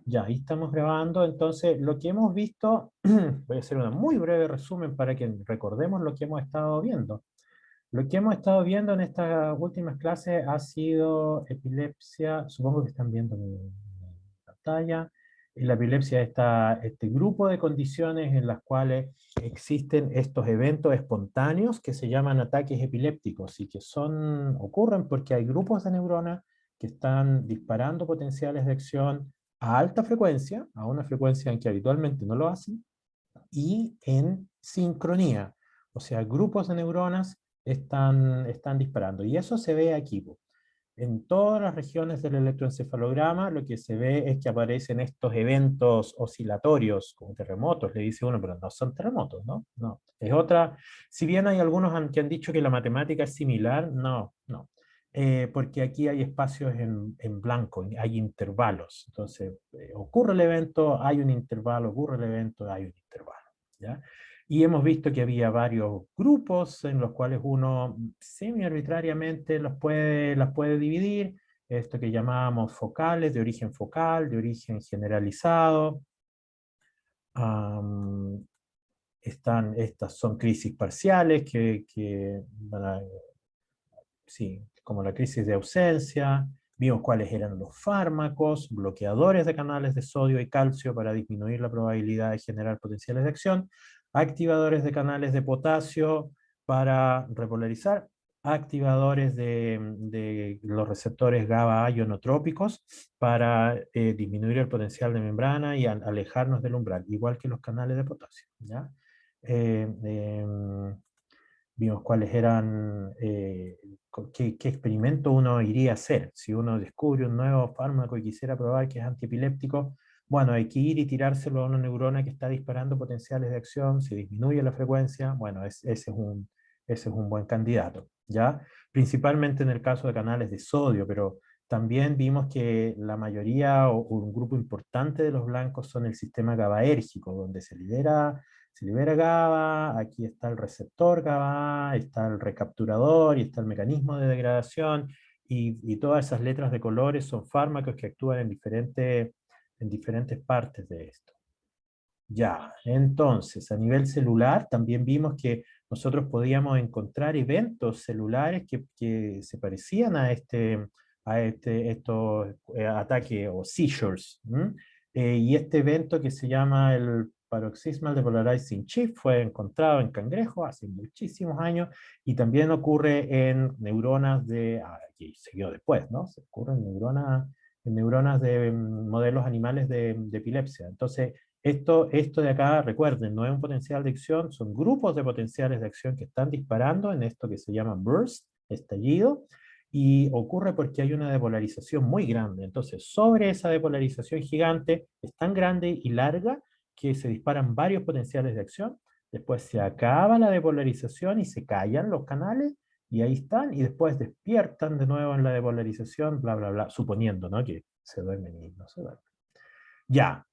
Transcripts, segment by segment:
Ya, ahí estamos grabando. Entonces, lo que hemos visto, voy a hacer un muy breve resumen para que recordemos lo que hemos estado viendo. Lo que hemos estado viendo en estas últimas clases ha sido epilepsia, supongo que están viendo mi pantalla. En la epilepsia está este grupo de condiciones en las cuales existen estos eventos espontáneos que se llaman ataques epilépticos y que ocurren porque hay grupos de neuronas que están disparando potenciales de acción a alta frecuencia, a una frecuencia en que habitualmente no lo hacen, y en sincronía. O sea, grupos de neuronas están disparando. Y eso se ve aquí. En todas las regiones del electroencefalograma lo que se ve es que aparecen estos eventos oscilatorios, como terremotos, le dice uno, pero no son terremotos, ¿no? No, es otra. Si bien hay algunos que han dicho que la matemática es similar, no, no. Porque aquí hay espacios en blanco, hay intervalos. Entonces, ocurre el evento, hay un intervalo, ocurre el evento, hay un intervalo. ¿Ya? Y hemos visto que había varios grupos en los cuales uno semi-arbitrariamente las puede dividir, esto que llamábamos focales, de origen focal, de origen generalizado. Am, Estas son crisis parciales sí, como la crisis de ausencia. Vimos cuáles eran los fármacos, bloqueadores de canales de sodio y calcio para disminuir la probabilidad de generar potenciales de acción, activadores de canales de potasio para repolarizar, activadores de los receptores GABA ionotrópicos para disminuir el potencial de membrana y alejarnos del umbral, igual que los canales de potasio. ¿Ya? Eh, em, Vimos cuáles eran, qué experimento uno iría a hacer. Si uno descubre un nuevo fármaco y quisiera probar que es antiepiléptico, bueno, hay que ir y tirárselo a una neurona que está disparando potenciales de acción, si disminuye la frecuencia, bueno, ese es un buen candidato, ¿ya? Principalmente en el caso de canales de sodio, pero también vimos que la mayoría o un grupo importante de los blancos son el sistema GABAérgico, donde se libera GABA, aquí está el receptor GABA, está el recapturador y está el mecanismo de degradación, y todas esas letras de colores son fármacos que actúan en diferentes partes de esto. Ya, entonces, a nivel celular también vimos que nosotros podíamos encontrar eventos celulares que se parecían estos ataques o seizures. Y este evento que se llama el paroxysmal depolarizing shift fue encontrado en cangrejos hace muchísimos años y también ocurre en neuronas aquí siguió después, ¿no? Se ocurre en neuronas de modelos animales de epilepsia. Entonces, esto de acá, recuerden, no es un potencial de acción, son grupos de potenciales de acción que están disparando en esto que se llama burst, estallido, y ocurre porque hay una depolarización muy grande. Entonces, sobre esa depolarización gigante, es tan grande y larga que se disparan varios potenciales de acción, después se acaba la depolarización y se callan los canales, y ahí están, y después despiertan de nuevo en la depolarización, bla, bla, bla, suponiendo, ¿no? Que se duermen y no se duermen. Ya,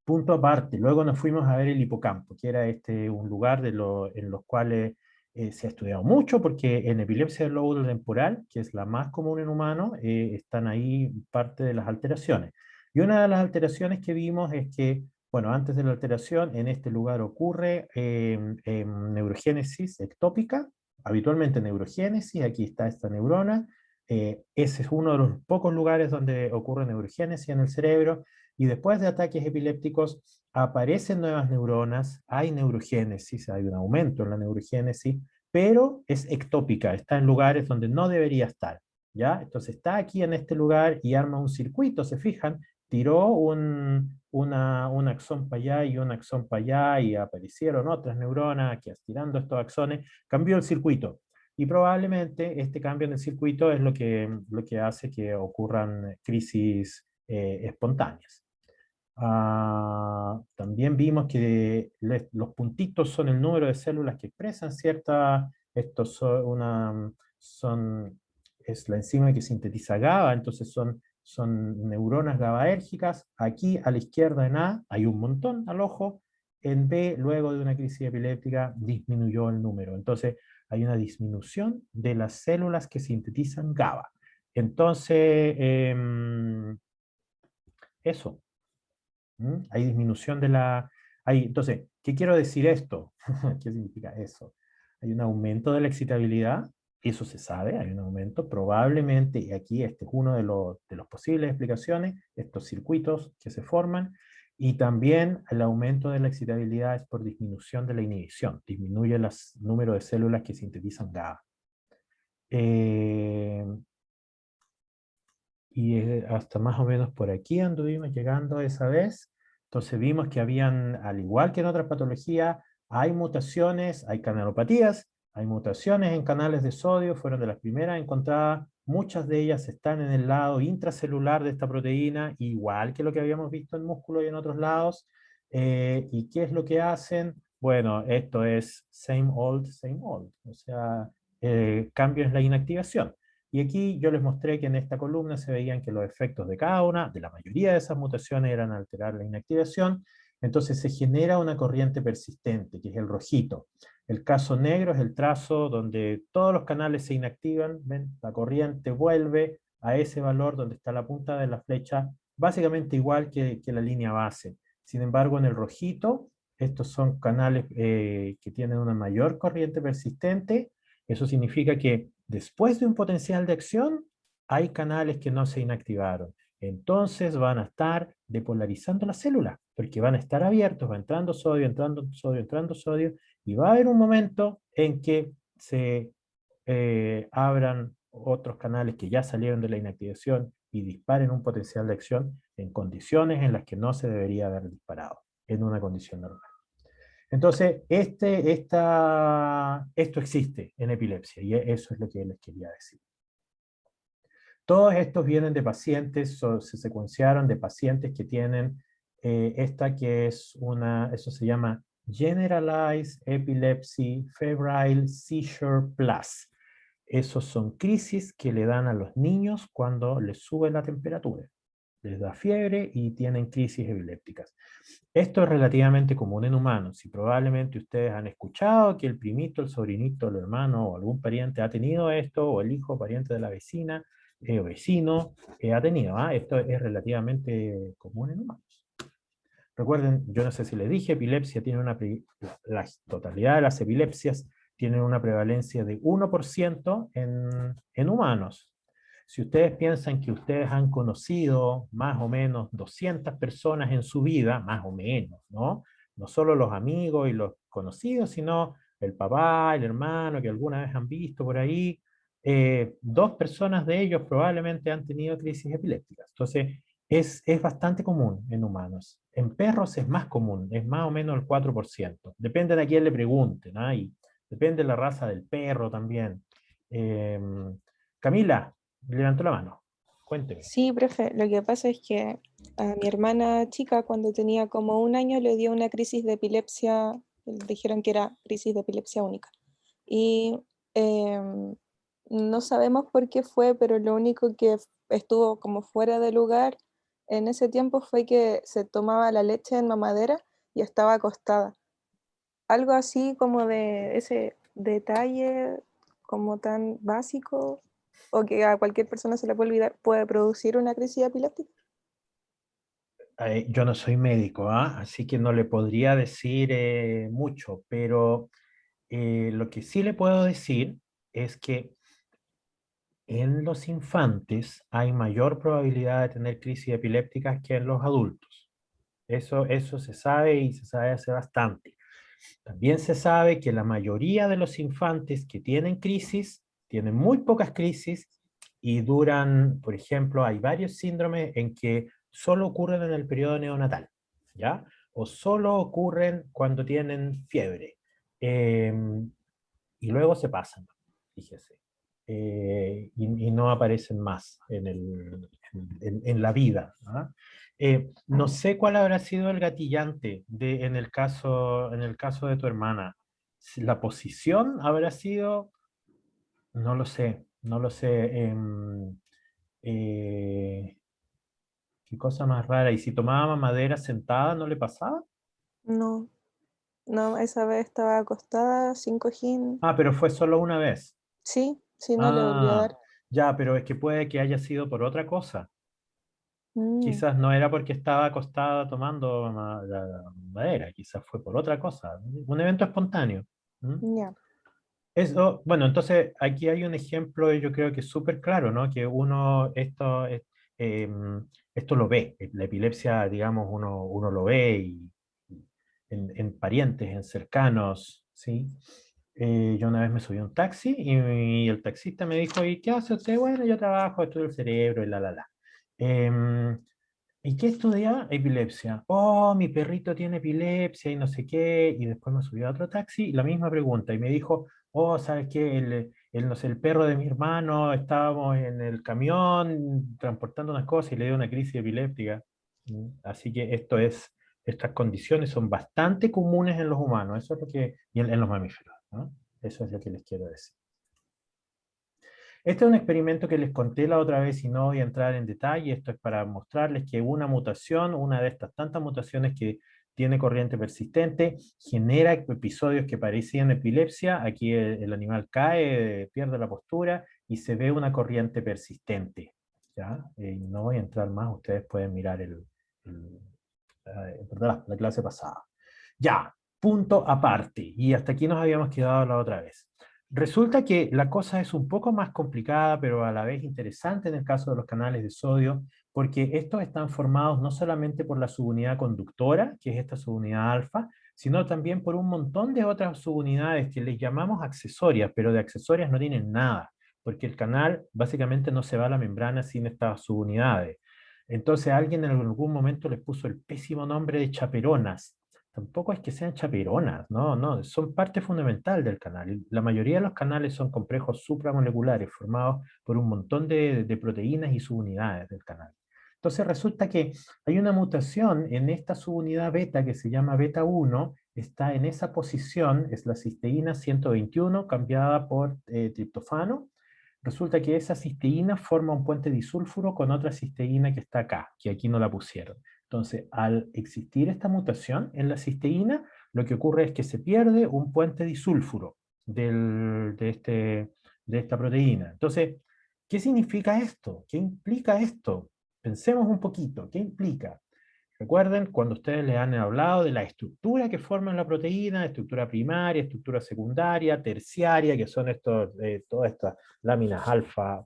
punto aparte, luego nos fuimos a ver el hipocampo, que era un lugar en los cuales se ha estudiado mucho, porque en epilepsia del lóbulo temporal, que es la más común en humanos, están ahí parte de las alteraciones. Y una de las alteraciones que vimos es que, bueno, antes de la alteración, en este lugar ocurre neurogénesis ectópica, habitualmente neurogénesis, aquí está esta neurona, ese es uno de los pocos lugares donde ocurre neurogénesis en el cerebro, y después de ataques epilépticos aparecen nuevas neuronas, hay neurogénesis, hay un aumento en la neurogénesis, pero es ectópica, está en lugares donde no debería estar. ¿Ya? Entonces está aquí en este lugar y arma un circuito, se fijan, tiró un axón para allá y un axón para allá y aparecieron otras neuronas que tirando estos axones, cambió el circuito. Y probablemente este cambio en el circuito es lo que hace que ocurran crisis espontáneas. También vimos que los puntitos son el número de células que expresan estos es la enzima que sintetiza GABA, entonces son neuronas GABAérgicas. Aquí a la izquierda en A hay un montón al ojo, en B, luego de una crisis epiléptica, disminuyó el número. Entonces hay una disminución de las células que sintetizan GABA. Entonces, eso. Hay disminución de la... entonces, ¿qué quiero decir esto? ¿Qué significa eso? Hay un aumento de la excitabilidad, eso se sabe, hay un aumento, probablemente, y aquí este es uno de los posibles explicaciones, estos circuitos que se forman, y también el aumento de la excitabilidad es por disminución de la inhibición, disminuye el número de células que sintetizan GABA. Eh, y hasta más o menos por aquí anduvimos llegando esa vez. Entonces vimos que habían, al igual que en otras patologías, hay mutaciones, hay canalopatías, hay mutaciones en canales de sodio, fueron de las primeras encontradas, muchas de ellas están en el lado intracelular de esta proteína, igual que lo que habíamos visto en músculo y en otros lados. ¿Y qué es lo que hacen? Bueno, esto es same old, o sea, cambio en la inactivación. Y aquí yo les mostré que en esta columna se veían que los efectos de cada una, de la mayoría de esas mutaciones, eran alterar la inactivación. Entonces se genera una corriente persistente, que es el rojito. El caso negro es el trazo donde todos los canales se inactivan, ¿ven? La corriente vuelve a ese valor donde está la punta de la flecha, básicamente igual que la línea base. Sin embargo, en el rojito, estos son canales que tienen una mayor corriente persistente. Eso significa que después de un potencial de acción, hay canales que no se inactivaron. Entonces van a estar depolarizando la célula, porque van a estar abiertos, va entrando sodio, entrando sodio, entrando sodio, y va a haber un momento en que se abran otros canales que ya salieron de la inactivación y disparen un potencial de acción en condiciones en las que no se debería haber disparado, en una condición normal. Entonces, esto existe en epilepsia y eso es lo que les quería decir. Todos estos vienen de pacientes, se secuenciaron de pacientes que tienen esta que es eso se llama Generalized Epilepsy Febrile Seizure Plus. Esos son crisis que le dan a los niños cuando les sube la temperatura. Les da fiebre y tienen crisis epilépticas. Esto es relativamente común en humanos y probablemente ustedes han escuchado que el primito, el sobrinito, el hermano o algún pariente ha tenido esto, o el hijo pariente de la vecina o vecino ha tenido. Esto es relativamente común en humanos. Recuerden, yo no sé si les dije, epilepsia tiene la totalidad de las epilepsias tienen una prevalencia de 1% en humanos. Si ustedes piensan que ustedes han conocido más o menos 200 personas en su vida, más o menos, ¿no? No solo los amigos y los conocidos, sino el papá, el hermano que alguna vez han visto por ahí, 2 personas de ellos probablemente han tenido crisis epilépticas. Entonces, es bastante común en humanos. En perros es más común, es más o menos el 4%. Depende de a quién le pregunten, ¿ah? Y depende de la raza del perro también. Camila, levantó la mano. Cuénteme. Sí, profe, lo que pasa es que a mi hermana chica cuando tenía como 1 año le dio una crisis de epilepsia, dijeron que era crisis de epilepsia única. Y no sabemos por qué fue, pero lo único que estuvo como fuera de lugar en ese tiempo fue que se tomaba la leche en mamadera y estaba acostada. Algo así como de ese detalle como tan básico o que a cualquier persona se le puede olvidar, puede producir una crisis epiléptica. Yo no soy médico, así que no le podría decir mucho, pero lo que sí le puedo decir es que en los infantes hay mayor probabilidad de tener crisis epilépticas que en los adultos. Eso se sabe y se sabe hace bastante. También se sabe que la mayoría de los infantes que tienen crisis, tienen muy pocas crisis y duran, por ejemplo, hay varios síndromes en que solo ocurren en el periodo neonatal, ¿ya? O solo ocurren cuando tienen fiebre. Eh, y luego se pasan, fíjese. Y no aparecen más en la vida. No sé cuál habrá sido el gatillante en el caso de tu hermana. Si la posición habrá sido, no lo sé, no lo sé. Eh, qué cosa más rara. ¿Y si tomaba madera sentada, no le pasaba? No, no, esa vez estaba acostada sin cojín. Pero fue solo una vez. Sí, sí, no le volvió a Ah, dar. ya, pero es que puede que haya sido por otra cosa. Mm, Quizás no era porque estaba acostada tomando la madera, quizás fue por otra cosa, un evento espontáneo. ¿Mm? ya. Eso, bueno, entonces aquí hay un ejemplo, yo creo que es súper claro, ¿no? Que uno, esto lo ve, la epilepsia, digamos, uno lo ve en parientes, en cercanos, ¿sí? Yo una vez me subí a un taxi y el taxista me dijo, ¿y qué hace usted? Bueno, yo trabajo, estudio el cerebro y la. Em, ¿Y qué estudia? Epilepsia. Oh, mi perrito tiene epilepsia y no sé qué. Y después me subió a otro taxi, la misma pregunta. Y me dijo, oh, ¿sabes qué? No sé, el perro de mi hermano, estábamos en el camión transportando unas cosas y le dio una crisis epiléptica. Así que estas condiciones son bastante comunes en los humanos. Eso es lo que, y en los mamíferos, ¿no? Eso es lo que les quiero decir. Este es un experimento que les conté la otra vez y no voy a entrar en detalle. Esto es para mostrarles que una mutación, una de estas tantas mutaciones que tiene corriente persistente, genera episodios que parecían epilepsia. Aquí el animal cae, pierde la postura y se ve una corriente persistente. ¿Ya? No voy a entrar más, ustedes pueden mirar perdón, la clase pasada. Ya, punto aparte. Y hasta aquí nos habíamos quedado la otra vez. Resulta que la cosa es un poco más complicada, pero a la vez interesante en el caso de los canales de sodio, porque estos están formados no solamente por la subunidad conductora, que es esta subunidad alfa, sino también por un montón de otras subunidades que les llamamos accesorias, pero de accesorias no tienen nada, porque el canal básicamente no se va a la membrana sin estas subunidades. Entonces alguien en algún momento les puso el pésimo nombre de chaperonas. Tampoco es que sean chaperonas, no, no, son parte fundamental del canal. Y la mayoría de los canales son complejos supramoleculares formados por un montón de proteínas y subunidades del canal. Entonces resulta que hay una mutación en esta subunidad beta que se llama beta 1, está en esa posición, es la cisteína 121 cambiada por triptofano. Resulta que esa cisteína forma un puente disulfuro con otra cisteína que está acá, que aquí no la pusieron. Entonces, al existir esta mutación en la cisteína, lo que ocurre es que se pierde un puente disulfuro de esta proteína. Entonces, ¿qué significa esto? ¿Qué implica esto? Pensemos un poquito, ¿qué implica? Recuerden cuando ustedes les han hablado de la estructura que forman la proteína, estructura primaria, estructura secundaria, terciaria, que son todas estas láminas alfa,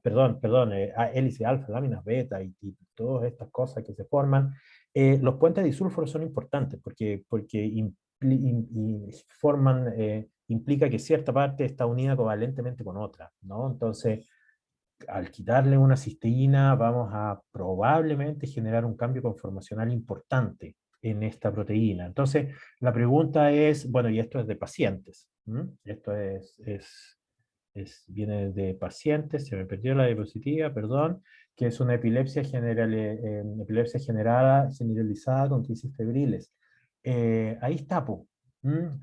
hélice alfa, láminas beta y todas estas cosas que se forman. Los puentes disulfuros son importantes porque implica que cierta parte está unida covalentemente con otra, ¿no? Entonces, al quitarle una cisteína vamos a probablemente generar un cambio conformacional importante en esta proteína. Entonces, la pregunta es, bueno, y esto es de pacientes. Esto viene de pacientes, se me perdió la diapositiva, perdón, que es una epilepsia, epilepsia generalizada con crisis febriles. Ahí está,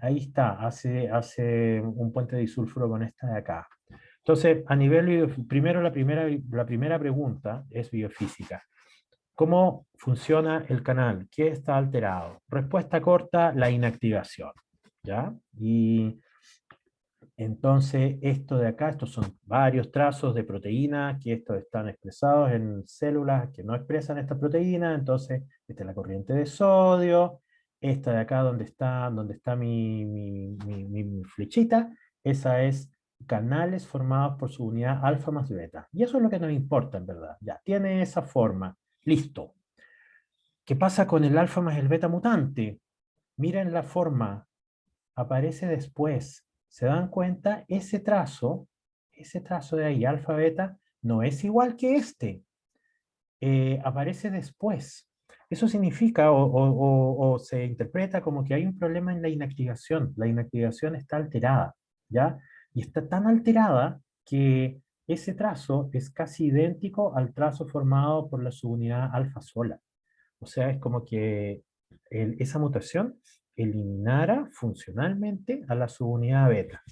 ahí está, hace un puente disulfuro con esta de acá. Entonces, a nivel, primero la primera pregunta es biofísica. ¿Cómo funciona el canal? ¿Qué está alterado? Respuesta corta, la inactivación. ¿Ya? Y entonces, esto de acá, estos son varios trazos de proteína que estos están expresados en células que no expresan esta proteína. Entonces, esta es la corriente de sodio. Esta de acá donde está mi flechita, esa es canales formados por su unidad alfa más beta. Y eso es lo que nos importa, en verdad. Ya, tiene esa forma. Listo. ¿Qué pasa con el alfa más el beta mutante? Miren la forma, aparece después. ¿Se dan cuenta? Ese trazo de ahí, alfa, beta, no es igual que este. Aparece después. Eso significa o se interpreta como que hay un problema en la inactivación. La inactivación está alterada, ¿ya? Y está tan alterada que ese trazo es casi idéntico al trazo formado por la subunidad alfa sola. O sea, es como que esa mutación eliminara funcionalmente a la subunidad beta.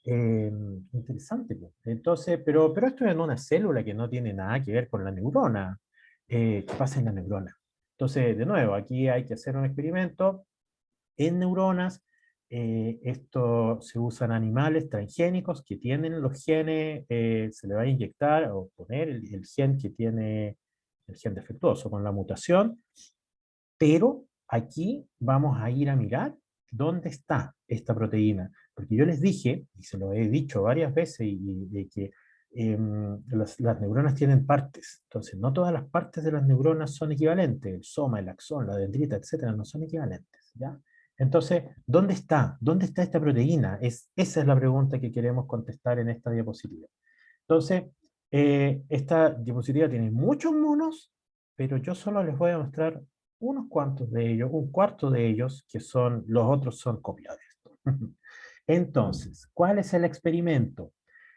Interesante, pues. Entonces, pero esto es en una célula que no tiene nada que ver con la neurona. ¿Qué pasa en la neurona? Entonces, de nuevo, aquí hay que hacer un experimento en neuronas. Esto se usan animales transgénicos que tienen los genes, se le va a inyectar o poner el gen que tiene el gen defectuoso, con la mutación, pero aquí vamos a ir a mirar dónde está esta proteína. Porque yo les dije, y se lo he dicho varias veces, de que las neuronas tienen partes. Entonces, no todas las partes de las neuronas son equivalentes. El soma, el axón, la dendrita, etcétera, no son equivalentes. ¿Ya? Entonces, ¿dónde está? ¿Dónde está esta proteína? Esa es la pregunta que queremos contestar en esta diapositiva. Entonces, esta diapositiva tiene muchos monos, pero yo solo les voy a mostrar unos cuantos de ellos, un cuarto de ellos, que son, los otros son copias de esto. Entonces, ¿cuál es el experimento?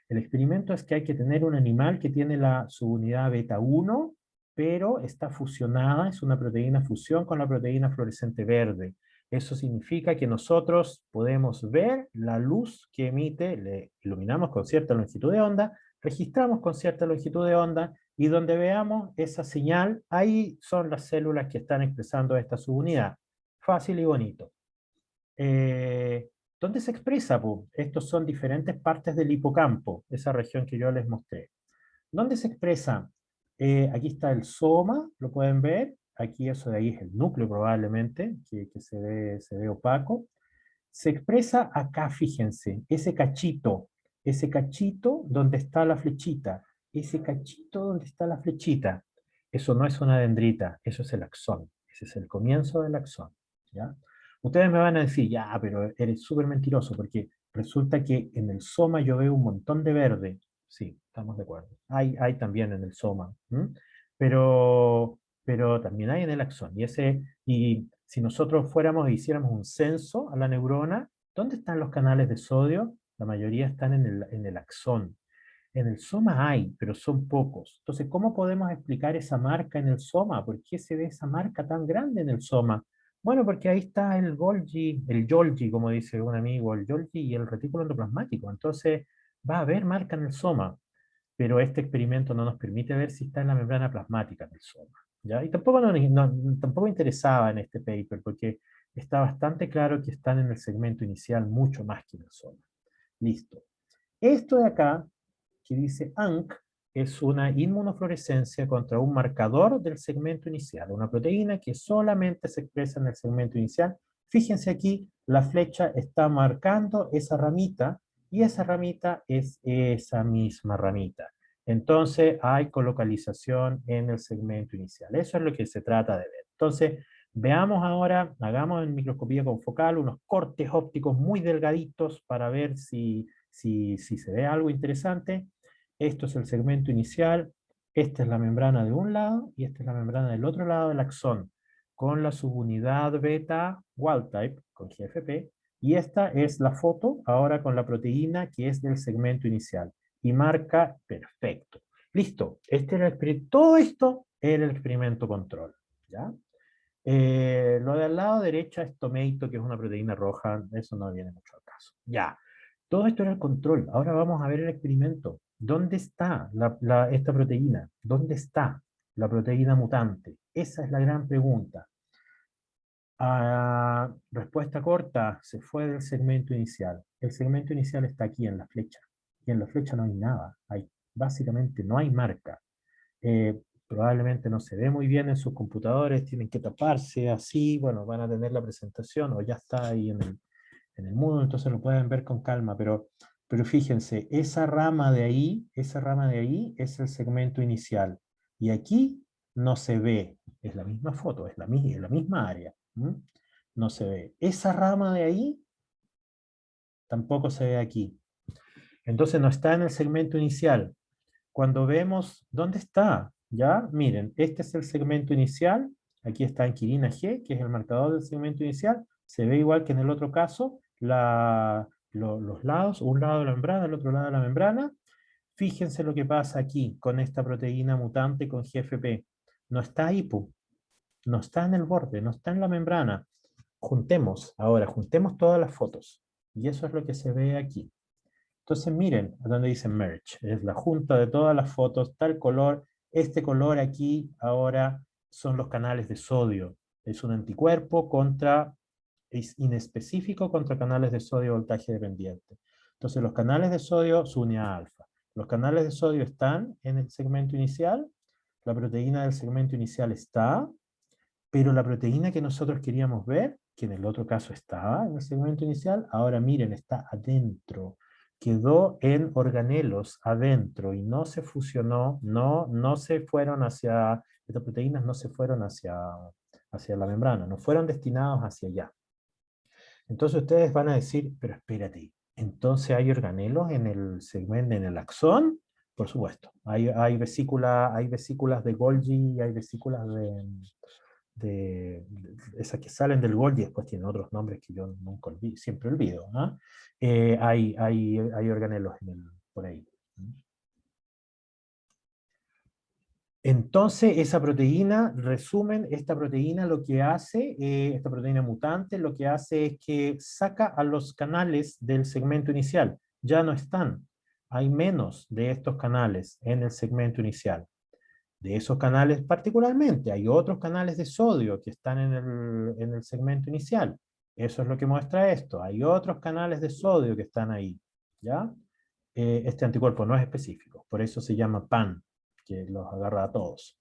El experimento es que hay que tener un animal que tiene la subunidad beta 1, pero está fusionada, es una proteína fusión con la proteína fluorescente verde. Eso significa que nosotros podemos ver la luz que emite, le iluminamos con cierta longitud de onda, registramos con cierta longitud de onda, y donde veamos esa señal, ahí son las células que están expresando esta subunidad. Fácil y bonito. ¿Dónde se expresa? Estos son diferentes partes del hipocampo, esa región que yo les mostré. ¿Dónde se expresa? Aquí está el soma, lo pueden ver. Aquí eso de ahí es el núcleo probablemente, que se ve opaco. Se expresa acá, fíjense, ese cachito donde está la flechita, ese cachito donde está la flechita. Eso no es una dendrita, eso es el axón. Ese es el comienzo del axón. ¿Ya? Ustedes me van a decir, ya, pero eres súper mentiroso, porque resulta que en el soma yo veo un montón de verde. Sí, estamos de acuerdo. Hay también en el soma. Pero también hay en el axón. Y si nosotros fuéramos e hiciéramos un censo a la neurona, ¿dónde están los canales de sodio? La mayoría están en el axón. En el soma hay, pero son pocos. Entonces, ¿cómo podemos explicar esa marca en el soma? ¿Por qué se ve esa marca tan grande en el soma? Bueno, porque ahí está el Golgi, como dice un amigo, el Golgi y el retículo endoplasmático. Entonces, va a haber marca en el soma, pero este experimento no nos permite ver si está en la membrana plasmática del soma. ¿Ya? Y tampoco, tampoco interesaba en este paper, porque está bastante claro que están en el segmento inicial mucho más que en el soma. Listo. Esto de acá, que dice ANC, es una inmunofluorescencia contra un marcador del segmento inicial, una proteína que solamente se expresa en el segmento inicial. Fíjense aquí, la flecha está marcando esa ramita, y esa ramita es esa misma ramita. Entonces hay colocalización en el segmento inicial. Eso es lo que se trata de ver. Entonces, veamos ahora, hagamos en microscopía confocal unos cortes ópticos muy delgaditos para ver si se ve algo interesante. Esto es el segmento inicial, esta es la membrana de un lado y esta es la membrana del otro lado del axón, con la subunidad beta wild type, con GFP, y esta es la foto ahora con la proteína que es del segmento inicial, y marca perfecto. Listo, todo esto era el experimento control. ¿Ya? Lo de al lado derecha es tomato, que es una proteína roja, eso no viene mucho al caso. Ya, todo esto era el control. Ahora vamos a ver el experimento. ¿Dónde está esta proteína? ¿Dónde está la proteína mutante? Esa es la gran pregunta. Respuesta corta, se fue del segmento inicial. El segmento inicial está aquí en la flecha. Y en la flecha no hay nada. Básicamente no hay marca. Probablemente no se ve muy bien en sus computadores, tienen que taparse así, bueno, van a tener la presentación o ya está ahí en el Moodle, entonces lo pueden ver con calma, pero fíjense, esa rama de ahí es el segmento inicial, y aquí no se ve, es la misma foto, es la misma área, no se ve. Esa rama de ahí tampoco se ve aquí, entonces no está en el segmento inicial. Cuando vemos, ¿dónde está? Ya, miren, este es el segmento inicial, aquí está anquilina G, que es el marcador del segmento inicial, se ve igual que en el otro caso, los lados, un lado de la membrana, el otro lado de la membrana. Fíjense lo que pasa aquí con esta proteína mutante con GFP. No está ahí, no está en el borde, no está en la membrana. Juntemos todas las fotos. Y eso es lo que se ve aquí. Entonces miren, a donde dice merge, es la junta de todas las fotos, tal color, este color aquí ahora son los canales de sodio. Es un anticuerpo es inespecífico contra canales de sodio voltaje dependiente. Entonces los canales de sodio, su unidad alfa. Los canales de sodio están en el segmento inicial, la proteína del segmento inicial está, pero la proteína que nosotros queríamos ver, que en el otro caso estaba en el segmento inicial, ahora miren, está adentro. Quedó en organelos adentro y no se fusionó, no se fueron hacia, estas proteínas no se fueron hacia la membrana, no fueron destinados hacia allá. Entonces ustedes van a decir, pero espérate, ¿entonces hay organelos en el segmento, en el axón? Por supuesto, hay vesículas de Golgi, hay vesículas esas que salen del Golgi, después tienen otros nombres que yo nunca olvido, siempre olvido, ¿no? Hay organelos por ahí. Entonces, esa proteína, resumen, esta proteína lo que hace, esta proteína mutante, lo que hace es que saca a los canales del segmento inicial. Ya no están. Hay menos de estos canales en el segmento inicial. De esos canales particularmente, hay otros canales de sodio que están en el segmento inicial. Eso es lo que muestra esto. Hay otros canales de sodio que están ahí. ¿Ya? Este anticuerpo no es específico, por eso se llama PAN, que los agarra a todos.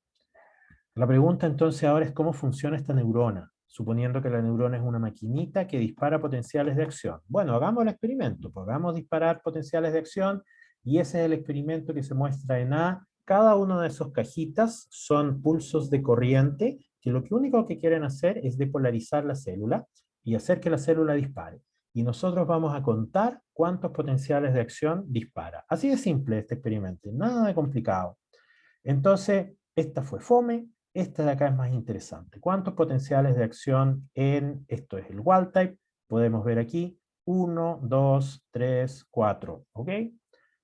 La pregunta entonces ahora es cómo funciona esta neurona, suponiendo que la neurona es una maquinita que dispara potenciales de acción. Bueno, hagamos el experimento, pues hagamos disparar potenciales de acción, y ese es el experimento que se muestra en A. Cada una de esas cajitas son pulsos de corriente, que lo único que quieren hacer es depolarizar la célula, y hacer que la célula dispare. Y nosotros vamos a contar cuántos potenciales de acción dispara. Así de simple este experimento, nada de complicado. Entonces, esta fue fome, esta de acá es más interesante. ¿Cuántos potenciales de acción en, esto es el wild type, podemos ver aquí, 1, 2, 3, 4, ¿ok?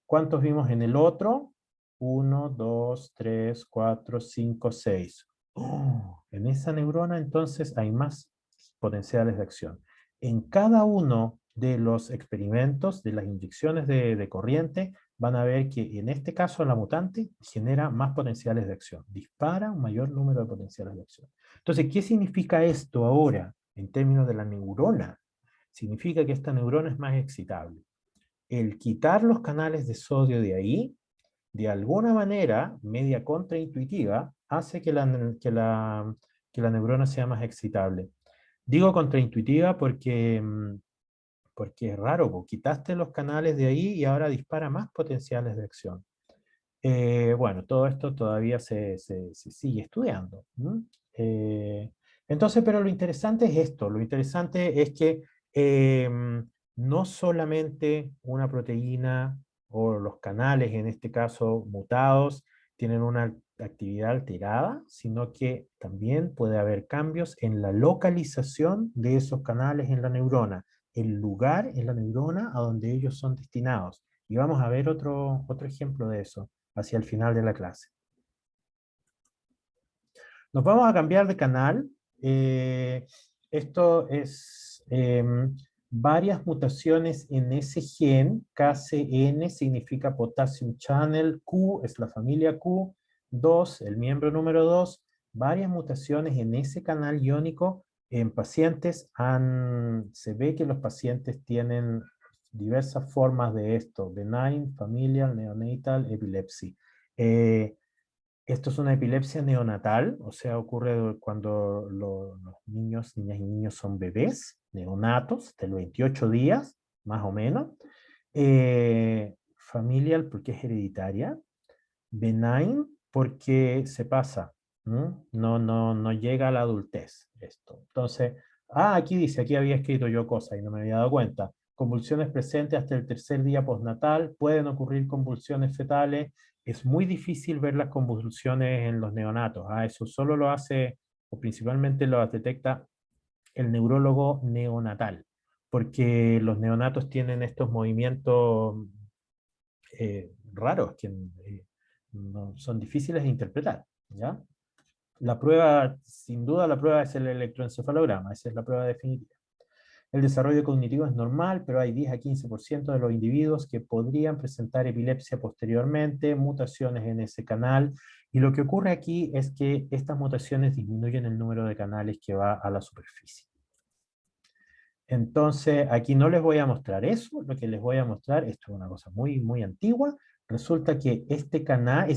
¿Cuántos vimos en el otro? 1, 2, 3, 4, 5, 6. Oh, en esa neurona entonces hay más potenciales de acción. En cada uno de los experimentos, de las inyecciones de corriente, van a ver que en este caso la mutante genera más potenciales de acción, dispara un mayor número de potenciales de acción. Entonces, ¿qué significa esto ahora en términos de la neurona? Significa que esta neurona es más excitable. El quitar los canales de sodio de ahí, de alguna manera, media contraintuitiva, hace que la neurona sea más excitable. Digo contraintuitiva porque es raro, porque quitaste los canales de ahí y ahora dispara más potenciales de acción. Bueno, todo esto todavía se sigue estudiando. Eh, entonces, pero lo interesante es esto, lo interesante es que no solamente una proteína o los canales, en este caso mutados, tienen una actividad alterada, sino que también puede haber cambios en la localización de esos canales en la neurona, el lugar en la neurona a donde ellos son destinados. Y vamos a ver otro ejemplo de eso hacia el final de la clase. Nos vamos a cambiar de canal. Esto es varias mutaciones en ese gen. KCN significa Potassium Channel, Q es la familia Q, 2, el miembro número 2. Varias mutaciones en ese canal iónico en pacientes. Se ve que los pacientes tienen diversas formas de esto: benign, familial, neonatal, epilepsy. Esto es una epilepsia neonatal, o sea, ocurre cuando los niños, niñas y niños son bebés, neonatos, de los 28 días, más o menos. Familial, porque es hereditaria. Benign, porque se pasa. No llega a la adultez esto. Entonces, aquí dice, aquí había escrito yo cosas y no me había dado cuenta. Convulsiones presentes hasta el tercer día postnatal, pueden ocurrir convulsiones fetales. Es muy difícil ver las convulsiones en los neonatos. Eso solo lo hace, o principalmente lo detecta el neurólogo neonatal, porque los neonatos tienen estos movimientos raros que no, son difíciles de interpretar, ¿ya? La prueba, sin duda, la prueba es el electroencefalograma, esa es la prueba definitiva. El desarrollo cognitivo es normal, pero hay 10 a 15% de los individuos que podrían presentar epilepsia posteriormente, mutaciones en ese canal, y lo que ocurre aquí es que estas mutaciones disminuyen el número de canales que va a la superficie. Entonces, aquí no les voy a mostrar eso, lo que les voy a mostrar, esto es una cosa muy, muy antigua, resulta que este canal,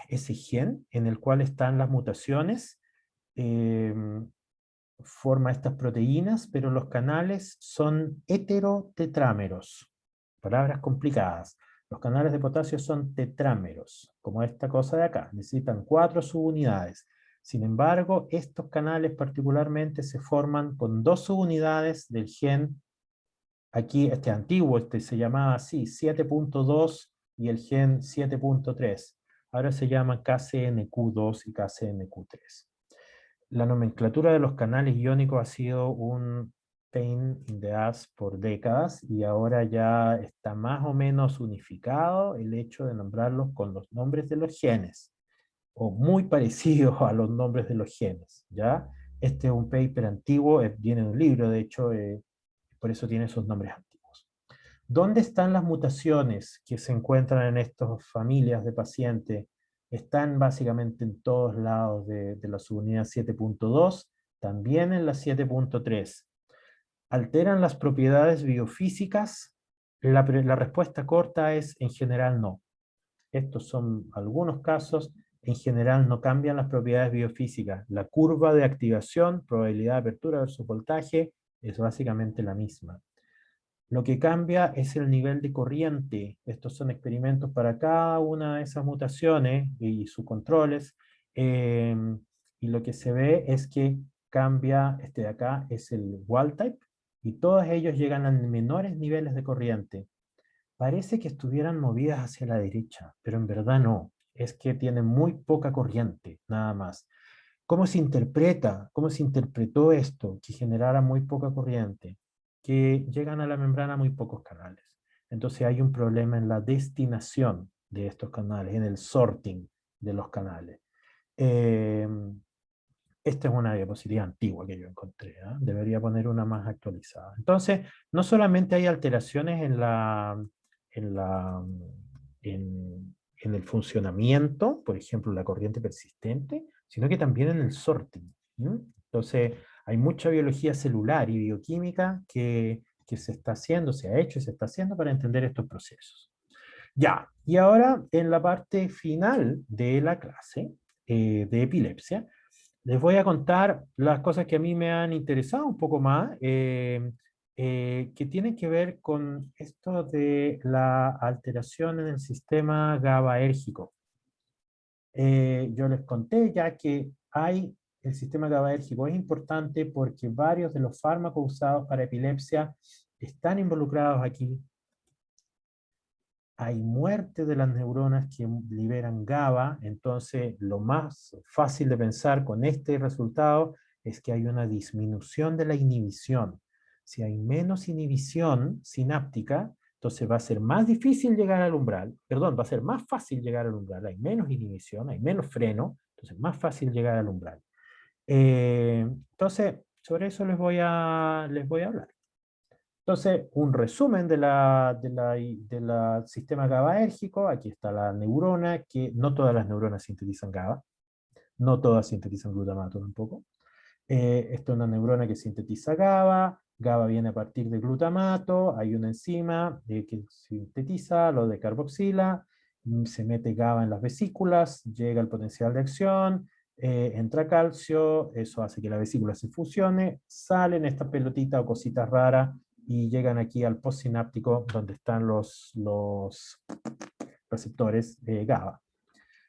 ese gen en el cual están las mutaciones, forma estas proteínas, pero los canales son heterotetrámeros. Palabras complicadas. Los canales de potasio son tetrámeros, como esta cosa de acá. Necesitan 4 subunidades. Sin embargo, estos canales particularmente se forman con 2 subunidades del gen, aquí este antiguo, este se llamaba así, 7.2 y el gen 7.3. Ahora se llaman KCNQ2 y KCNQ3. La nomenclatura de los canales iónicos ha sido un pain in the ass por décadas y ahora ya está más o menos unificado el hecho de nombrarlos con los nombres de los genes, o muy parecidos a los nombres de los genes, ¿ya? Este es un paper antiguo, viene de un libro, de hecho, por eso tiene esos nombres antiguos. ¿Dónde están las mutaciones que se encuentran en estas familias de pacientes? Están básicamente en todos lados de la subunidad 7.2, también en la 7.3. ¿Alteran las propiedades biofísicas? La respuesta corta es en general no. Estos son algunos casos, en general no cambian las propiedades biofísicas. La curva de activación, probabilidad de apertura versus voltaje, es básicamente la misma. Lo que cambia es el nivel de corriente. Estos son experimentos para cada una de esas mutaciones y sus controles. Y lo que se ve es que cambia, este de acá es el wild type, y todos ellos llegan a menores niveles de corriente. Parece que estuvieran movidas hacia la derecha, pero en verdad no. Es que tienen muy poca corriente, nada más. ¿Cómo se interpreta? ¿Cómo se interpretó esto? Que generara muy poca corriente, que llegan a la membrana muy pocos canales. Entonces hay un problema en la destinación de estos canales, en el sorting de los canales. Esta es una diapositiva antigua que yo encontré, ¿eh? Debería poner una más actualizada. Entonces, no solamente hay alteraciones en, la, en el funcionamiento, por ejemplo, la corriente persistente, sino que también en el sorting. Entonces, hay mucha biología celular y bioquímica que se está haciendo, se ha hecho y se está haciendo para entender estos procesos. Ya, y ahora en la parte final de la clase de epilepsia, les voy a contar las cosas que a mí me han interesado un poco más, que tienen que ver con esto de la alteración en el sistema GABAérgico. Yo les conté ya que el sistema GABAérgico es importante porque varios de los fármacos usados para epilepsia están involucrados aquí. Hay muerte de las neuronas que liberan GABA, entonces lo más fácil de pensar con este resultado es que hay una disminución de la inhibición. Si hay menos inhibición sináptica, entonces va a ser más difícil llegar al umbral, perdón, va a ser más fácil llegar al umbral, hay menos inhibición, hay menos freno, entonces más fácil llegar al umbral. Entonces, sobre eso les voy a hablar. Entonces, un resumen del sistema GABAérgico. Aquí está la neurona, que no todas las neuronas sintetizan GABA, no todas sintetizan glutamato tampoco. Esta es una neurona que sintetiza GABA, GABA viene a partir de glutamato, hay una enzima que sintetiza lo de carboxila, se mete GABA en las vesículas, llega al potencial de acción, entra calcio, eso hace que la vesícula se fusione, salen esta pelotita o cositas raras y llegan aquí al postsináptico donde están los receptores de GABA.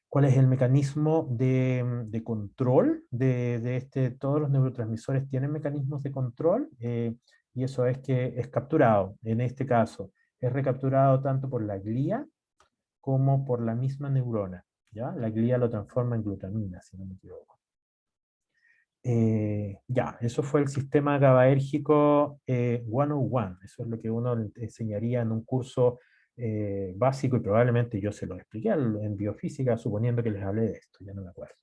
¿Cuál es el mecanismo de control de este? Todos los neurotransmisores tienen mecanismos de control, y eso es que es capturado, en este caso, es recapturado tanto por la glía como por la misma neurona, ¿ya? La glía lo transforma en glutamina, si no me equivoco. Ya, eso fue el sistema GABAérgico 101, eso es lo que uno enseñaría en un curso básico, y probablemente yo se lo expliqué en biofísica, suponiendo que les hablé de esto, ya no me acuerdo.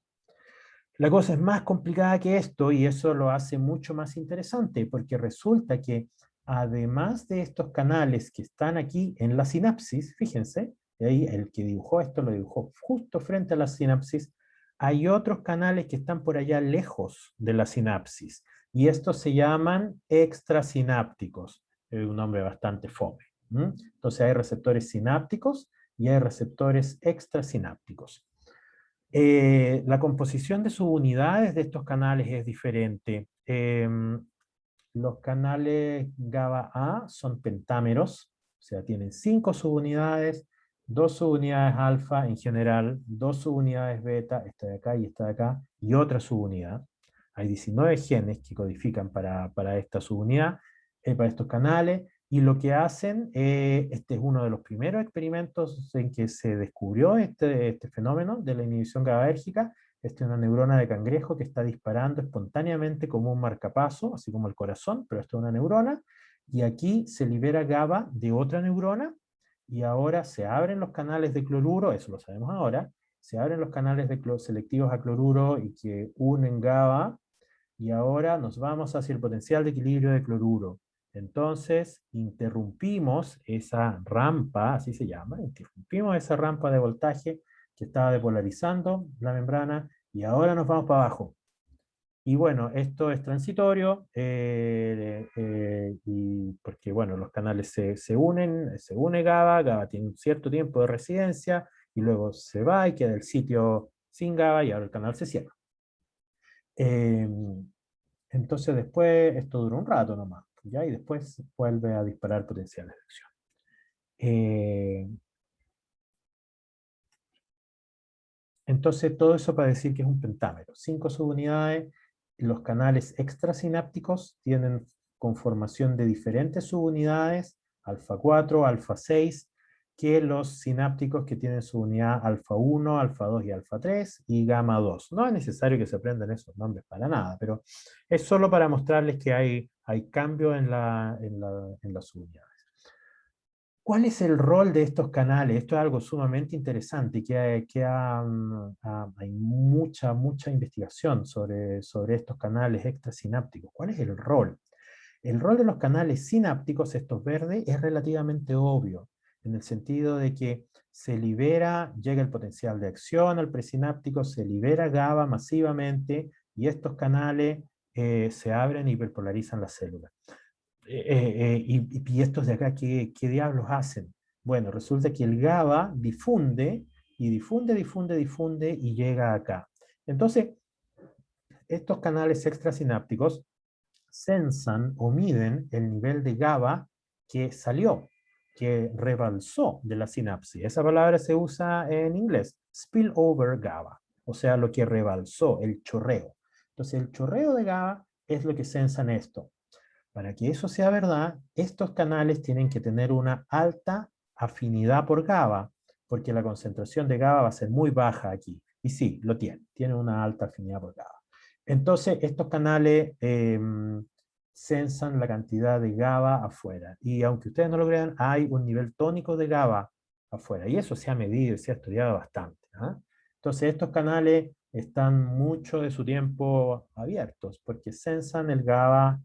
La cosa es más complicada que esto, y eso lo hace mucho más interesante, porque resulta que además de estos canales que están aquí en la sinapsis, fíjense, ahí el que dibujó esto lo dibujó justo frente a la sinapsis, hay otros canales que están por allá lejos de la sinapsis, y estos se llaman extrasinápticos, es un nombre bastante fome. Entonces hay receptores sinápticos y hay receptores extrasinápticos. La composición de subunidades de estos canales es diferente. Los canales GABA A son pentámeros, o sea, tienen 5 subunidades, 2 subunidades alfa en general, 2 subunidades beta, esta de acá y esta de acá, y otra subunidad. Hay 19 genes que codifican para esta subunidad, para estos canales, y lo que hacen, este es uno de los primeros experimentos en que se descubrió este fenómeno de la inhibición GABAérgica. Esta es una neurona de cangrejo que está disparando espontáneamente como un marcapaso, así como el corazón, pero esto es una neurona, y aquí se libera GABA de otra neurona, y ahora se abren los canales de cloruro, eso lo sabemos ahora, se abren los canales selectivos a cloruro y que unen GABA, y ahora nos vamos hacia el potencial de equilibrio de cloruro. Entonces, interrumpimos esa rampa, así se llama, interrumpimos esa rampa de voltaje que estaba depolarizando la membrana, y ahora nos vamos para abajo. Y bueno, esto es transitorio, y porque bueno, los canales se unen, se une GABA, GABA tiene un cierto tiempo de residencia, y luego se va y queda el sitio sin GABA, y ahora el canal se cierra. Entonces después, esto dura un rato nomás, ¿ya? Y después vuelve a disparar potenciales de acción. Entonces todo eso para decir que es un pentámero. 5 subunidades, los canales extrasinápticos tienen conformación de diferentes subunidades, alfa 4, alfa 6, que los sinápticos que tienen subunidad alfa 1, alfa 2 y alfa 3, y gamma 2. No es necesario que se aprendan esos nombres para nada, pero es solo para mostrarles que hay cambio en la subunidad. ¿Cuál es el rol de estos canales? Esto es algo sumamente interesante, hay mucha investigación sobre estos canales extrasinápticos. ¿Cuál es el rol? El rol de los canales sinápticos, estos verdes, es relativamente obvio, en el sentido de que se libera, llega el potencial de acción al presináptico, se libera GABA masivamente, y estos canales se abren y hiperpolarizan la célula. Y estos de acá, ¿qué diablos hacen? Bueno, resulta que el GABA difunde, y difunde, y llega acá. Entonces, estos canales extrasinápticos sensan o miden el nivel de GABA que salió, que rebalsó de la sinapsis. Esa palabra se usa en inglés, spillover GABA, o sea, lo que rebalsó, el chorreo. Entonces, el chorreo de GABA es lo que sensan esto. Para que eso sea verdad, estos canales tienen que tener una alta afinidad por GABA, porque la concentración de GABA va a ser muy baja aquí. Y sí, lo tiene una alta afinidad por GABA. Entonces, estos canales sensan la cantidad de GABA afuera. Y aunque ustedes no lo crean, hay un nivel tónico de GABA afuera. Y eso se ha medido y se ha estudiado bastante. ¿Ah? Entonces, estos canales están mucho de su tiempo abiertos, porque sensan el GABA,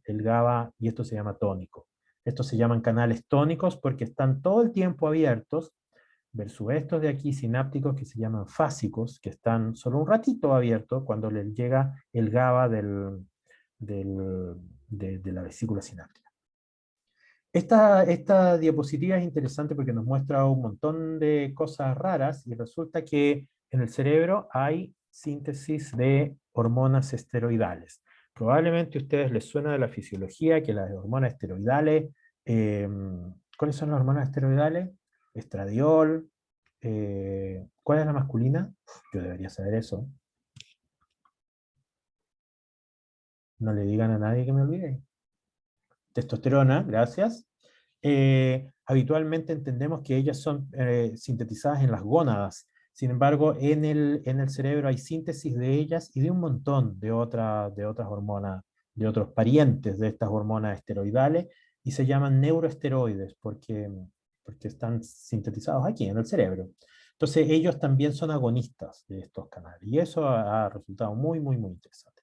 y esto se llama tónico. Estos se llaman canales tónicos porque están todo el tiempo abiertos, versus estos de aquí sinápticos que se llaman fásicos, que están solo un ratito abiertos cuando les llega el GABA de la vesícula sináptica. Esta diapositiva es interesante porque nos muestra un montón de cosas raras, y resulta que en el cerebro hay síntesis de hormonas esteroidales. Probablemente a ustedes les suena de la fisiología que las hormonas esteroidales, ¿cuáles son las hormonas esteroidales? Estradiol, ¿cuál es la masculina? Yo debería saber eso. No le digan a nadie que me olvide. Testosterona, gracias. Habitualmente entendemos que ellas son sintetizadas en las gónadas. Sin embargo, en el cerebro hay síntesis de ellas y de un montón de otras hormonas, de otros parientes de estas hormonas esteroidales, y se llaman neuroesteroides porque están sintetizados aquí en el cerebro. Entonces ellos también son agonistas de estos canales, y eso ha resultado muy interesante.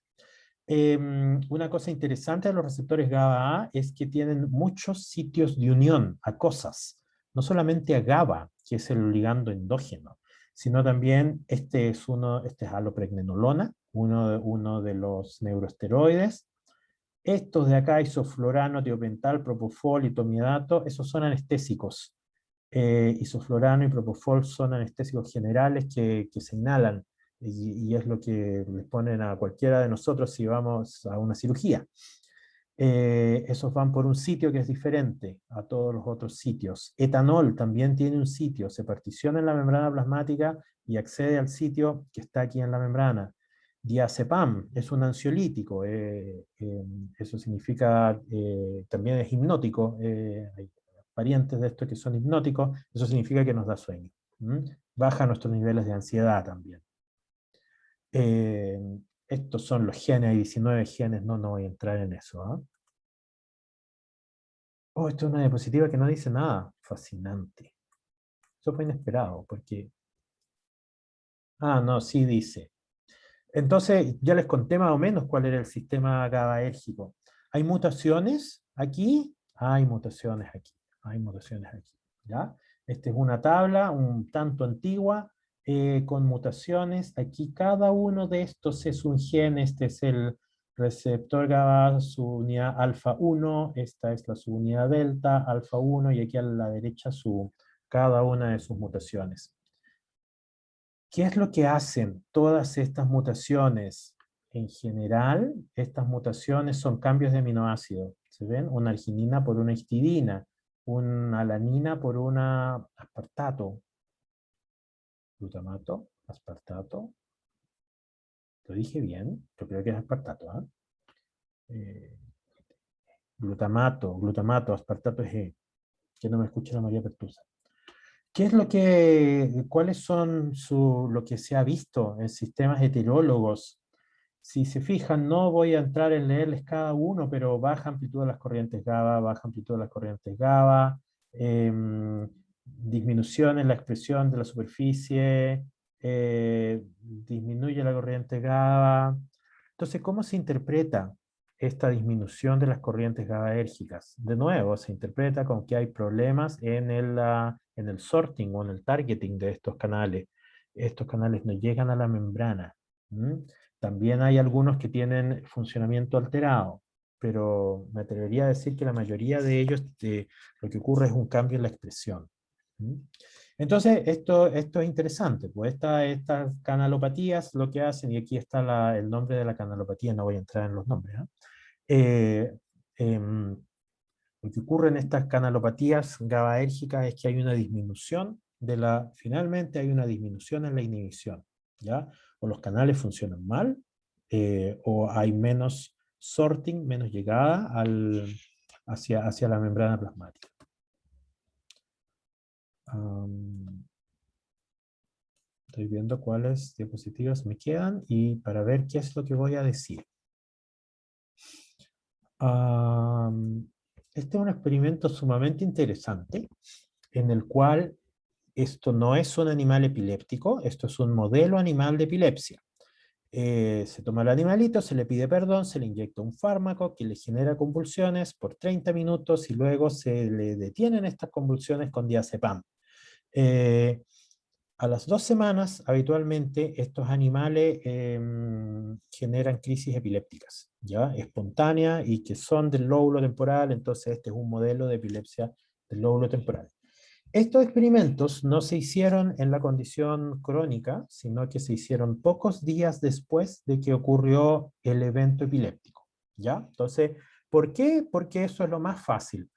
Una cosa interesante de los receptores GABA-A es que tienen muchos sitios de unión a cosas, no solamente a GABA, que es el ligando endógeno, sino también este es alopregnenolona, uno de los neuroesteroides. Estos de acá, isoflorano, tiopental, propofol y tomiedato, esos son anestésicos. Isoflorano y propofol son anestésicos generales que se inhalan. y es lo que les ponen a cualquiera de nosotros si vamos a una cirugía. Esos van por un sitio que es diferente a todos los otros sitios. Etanol también tiene un sitio, se particiona en la membrana plasmática y accede al sitio que está aquí en la membrana. Diazepam es un ansiolítico, eso significa, también es hipnótico, hay variantes de esto que son hipnóticos, eso significa que nos da sueño. Baja nuestros niveles de ansiedad también. Estos son los genes, hay 19 genes, no voy a entrar en eso. ¿Ah? Oh, esto es una diapositiva que no dice nada. Fascinante. Eso fue inesperado, porque... Ah, no, sí dice. Entonces, ya les conté más o menos cuál era el sistema GABAérgico. ¿Hay mutaciones aquí? Hay mutaciones aquí. Hay mutaciones aquí. ¿Ya? Esta es una tabla un tanto antigua, con mutaciones. Aquí cada uno de estos es un gen. Este es el receptor GABA, su unidad alfa 1. Esta es la subunidad delta, alfa 1. Y aquí a la derecha cada una de sus mutaciones. ¿Qué es lo que hacen todas estas mutaciones? En general, estas mutaciones son cambios de aminoácido. ¿Se ven? Una arginina por una histidina, una alanina por una aspartato. Glutamato, aspartato. ¿Lo dije bien? Yo creo que es aspartato. ¿Eh? Glutamato, aspartato es E. Que no me escuche la María Pertusa. ¿Qué es cuáles son lo que se ha visto en sistemas heterólogos? Si se fijan, no voy a entrar en leerles cada uno, pero baja amplitud de las corrientes GABA, baja amplitud de las corrientes GABA, disminución en la expresión de la superficie, disminuye la corriente GABA. Entonces, ¿cómo se interpreta esta disminución de las corrientes GABAérgicas? De nuevo, se interpreta con que hay problemas en el sorting o en el targeting de estos canales. Estos canales no llegan a la membrana. También hay algunos que tienen funcionamiento alterado, pero me atrevería a decir que la mayoría de ellos lo que ocurre es un cambio en la expresión. Entonces, esto es interesante, pues estas canalopatías lo que hacen, y aquí está el nombre de la canalopatía, no voy a entrar en los nombres, lo que ocurre en estas canalopatías GABAérgicas es que hay una disminución finalmente hay una disminución en la inhibición, ¿ya? O los canales funcionan mal, o hay menos sorting, menos llegada hacia la membrana plasmática. Estoy viendo cuáles diapositivas me quedan y para ver qué es lo que voy a decir. Este es un experimento sumamente interesante en el cual esto no es un animal epiléptico, esto es un modelo animal de epilepsia. Se toma el animalito, se le pide perdón, se le inyecta un fármaco que le genera convulsiones por 30 minutos y luego se le detienen estas convulsiones con diazepam. A las 2 semanas, habitualmente, estos animales generan crisis epilépticas, ¿ya? Espontáneas y que son del lóbulo temporal, entonces este es un modelo de epilepsia del lóbulo temporal. Estos experimentos no se hicieron en la condición crónica, sino que se hicieron pocos días después de que ocurrió el evento epiléptico, ¿ya? Entonces, ¿por qué? Porque eso es lo más fácil.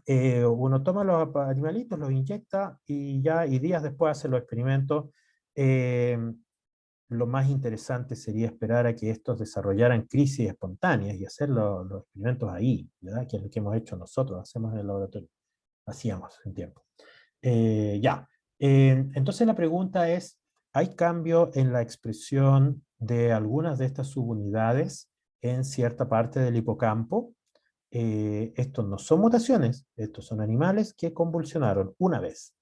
Uno toma los animalitos, los inyecta y días después hace los experimentos. Lo más interesante sería esperar a que estos desarrollaran crisis espontáneas y hacer los experimentos ahí, ¿verdad? Que es lo que hemos hecho nosotros, hacemos en el laboratorio. Hacíamos en tiempo. Entonces la pregunta es, ¿hay cambio en la expresión de algunas de estas subunidades en cierta parte del hipocampo? Estos no son mutaciones, estos son animales que convulsionaron una vez.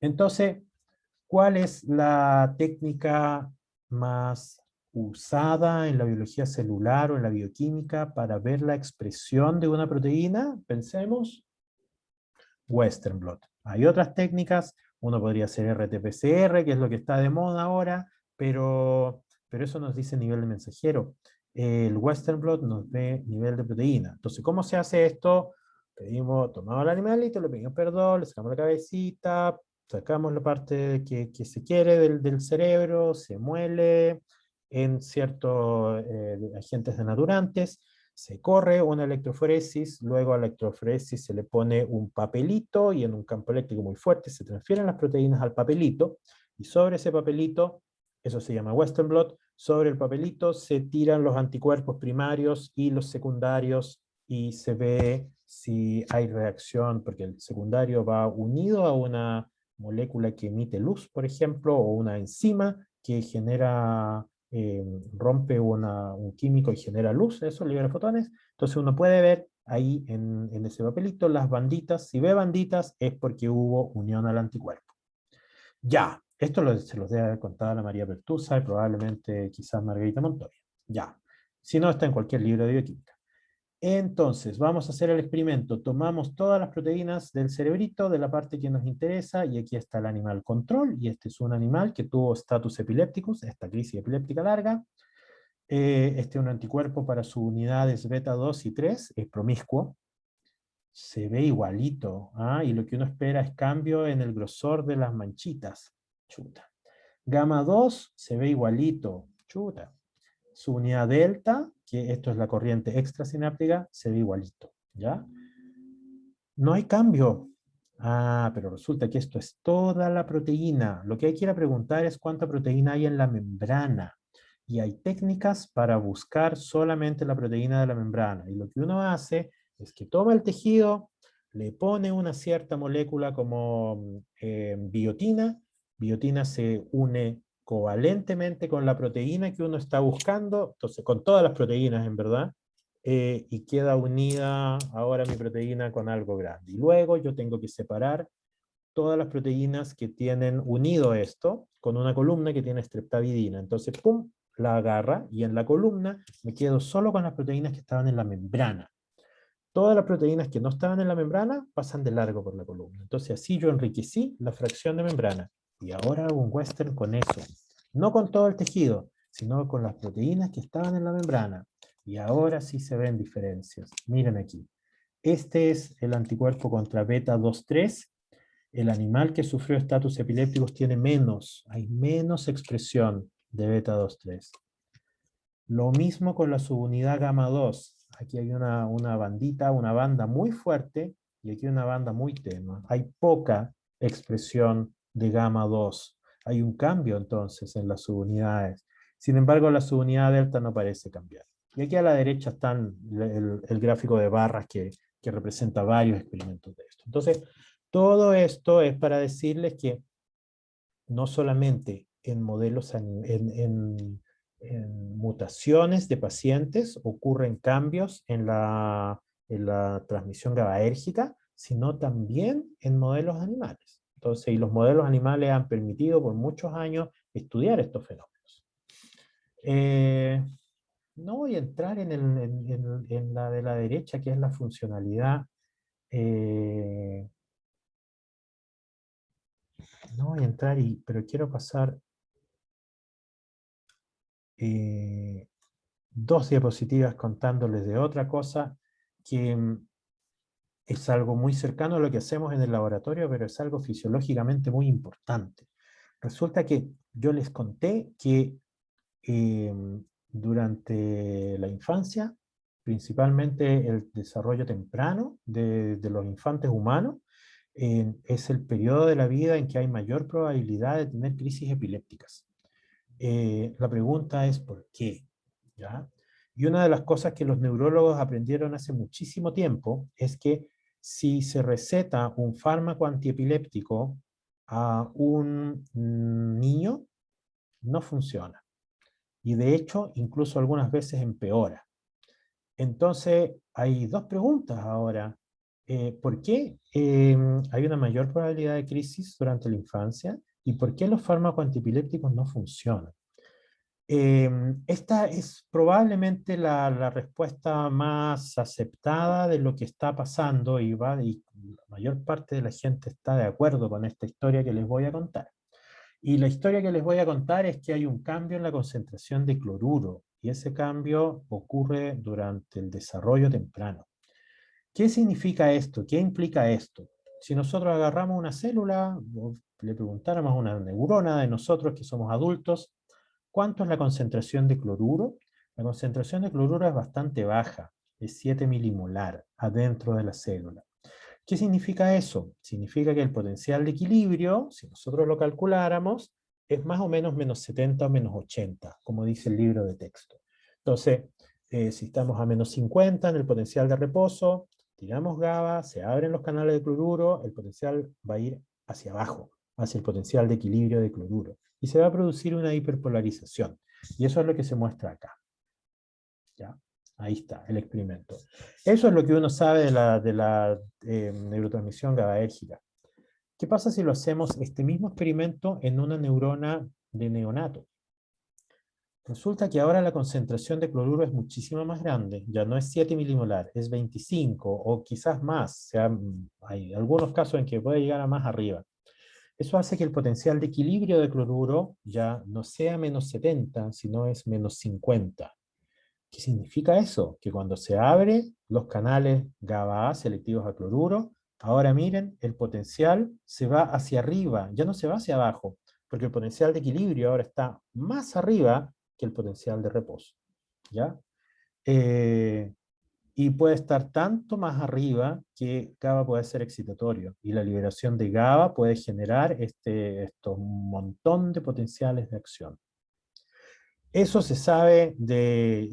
Entonces, ¿cuál es la técnica más usada en la biología celular o en la bioquímica para ver la expresión de una proteína? Pensemos, Western blot. Hay otras técnicas, uno podría hacer RT-PCR, que es lo que está de moda ahora, pero eso nos dice nivel de mensajero. El Western blot nos ve nivel de proteína. Entonces, ¿cómo se hace esto? Tomamos al animalito, le pedimos perdón, le sacamos la cabecita, Sacamos la parte que se quiere del cerebro, se muele en ciertos agentes denaturantes, se corre una electroforesis, luego a la electroforesis se le pone un papelito y en un campo eléctrico muy fuerte se transfieren las proteínas al papelito, y sobre ese papelito, eso se llama Western blot, sobre el papelito se tiran los anticuerpos primarios y los secundarios y se ve si hay reacción, porque el secundario va unido a una molécula que emite luz, por ejemplo, o una enzima que genera, rompe un químico y genera luz, eso libera fotones. Entonces uno puede ver ahí en ese papelito las banditas. Si ve banditas es porque hubo unión al anticuerpo. Ya, esto se los debe haber contado a la María Pertusa y probablemente quizás Margarita Montoya. Ya, si no está en cualquier libro de bioquímica. Entonces, vamos a hacer el experimento. Tomamos todas las proteínas del cerebrito, de la parte que nos interesa, y aquí está el animal control, y este es un animal que tuvo status epilépticos, esta crisis epiléptica larga. Este es un anticuerpo para sus unidades beta 2 y 3, es promiscuo. Se ve igualito, ¿ah? Y lo que uno espera es cambio en el grosor de las manchitas. Chuta. Gamma 2 se ve igualito. Chuta. Su unidad delta, que esto es la corriente extrasináptica, se ve igualito, ¿ya? No hay cambio. Ah, pero resulta que esto es toda la proteína. Lo que hay que ir a preguntar es cuánta proteína hay en la membrana. Y hay técnicas para buscar solamente la proteína de la membrana. Y lo que uno hace es que toma el tejido, le pone una cierta molécula como biotina. Biotina se une covalentemente con la proteína que uno está buscando, entonces con todas las proteínas en verdad, y queda unida ahora mi proteína con algo grande. Y luego yo tengo que separar todas las proteínas que tienen unido esto con una columna que tiene streptavidina. Entonces, pum, la agarra y en la columna me quedo solo con las proteínas que estaban en la membrana. Todas las proteínas que no estaban en la membrana pasan de largo por la columna. Entonces así yo enriquecí la fracción de membrana. Y ahora hago un western con eso. No con todo el tejido, sino con las proteínas que estaban en la membrana. Y ahora sí se ven diferencias. Miren aquí. Este es el anticuerpo contra beta 2,3. El animal que sufrió estatus epilépticos tiene menos, hay menos expresión de beta 2,3. Lo mismo con la subunidad gamma 2. Aquí hay una bandita, una banda muy fuerte, y aquí una banda muy tenue. Hay poca expresión de gamma 2. Hay un cambio entonces en las subunidades. Sin embargo, la subunidad delta no parece cambiar. Y aquí a la derecha están el gráfico de barras que representa varios experimentos de esto. Entonces, todo esto es para decirles que no solamente en modelos, en mutaciones de pacientes ocurren cambios en la transmisión GABAérgica, sino también en modelos animales. Entonces, y los modelos animales han permitido por muchos años estudiar estos fenómenos. No voy a entrar en la de la derecha, que es la funcionalidad. No voy a entrar, pero quiero pasar dos diapositivas contándoles de otra cosa que es algo muy cercano a lo que hacemos en el laboratorio, pero es algo fisiológicamente muy importante. Resulta que yo les conté que durante la infancia, principalmente el desarrollo temprano de los infantes humanos, es el periodo de la vida en que hay mayor probabilidad de tener crisis epilépticas. La pregunta es ¿por qué? ¿Ya? Y una de las cosas que los neurólogos aprendieron hace muchísimo tiempo es que si se receta un fármaco antiepiléptico a un niño, no funciona. Y de hecho, incluso algunas veces empeora. Entonces, hay dos preguntas ahora. ¿Por qué hay una mayor probabilidad de crisis durante la infancia? ¿Y por qué los fármacos antiepilépticos no funcionan? Esta es probablemente la respuesta más aceptada de lo que está pasando y la mayor parte de la gente está de acuerdo con esta historia que les voy a contar. Y la historia que les voy a contar es que hay un cambio en la concentración de cloruro y ese cambio ocurre durante el desarrollo temprano. ¿Qué significa esto? ¿Qué implica esto? Si nosotros agarramos una célula, le preguntáramos a una neurona de nosotros que somos adultos, ¿cuánto es la concentración de cloruro? La concentración de cloruro es bastante baja, es 7 milimolar adentro de la célula. ¿Qué significa eso? Significa que el potencial de equilibrio, si nosotros lo calculáramos, es más o menos menos 70 o menos 80, como dice el libro de texto. Entonces, si estamos a menos 50 en el potencial de reposo, tiramos GABA, se abren los canales de cloruro, el potencial va a ir hacia abajo, hacia el potencial de equilibrio de cloruro. Y se va a producir una hiperpolarización. Y eso es lo que se muestra acá. ¿Ya? Ahí está, el experimento. Eso es lo que uno sabe de la neurotransmisión GABAérgica. ¿Qué pasa si lo hacemos este mismo experimento en una neurona de neonato? Resulta que ahora la concentración de cloruro es muchísimo más grande, ya no es 7 milimolar, es 25 o quizás más. O sea, hay algunos casos en que puede llegar a más arriba. Eso hace que el potencial de equilibrio de cloruro ya no sea menos 70, sino es menos 50. ¿Qué significa eso? Que cuando se abren los canales GABA A selectivos a cloruro, ahora miren, el potencial se va hacia arriba, ya no se va hacia abajo, porque el potencial de equilibrio ahora está más arriba que el potencial de reposo. ¿Ya? Y puede estar tanto más arriba que GABA puede ser excitatorio, y la liberación de GABA puede generar estos montón de potenciales de acción. Eso se sabe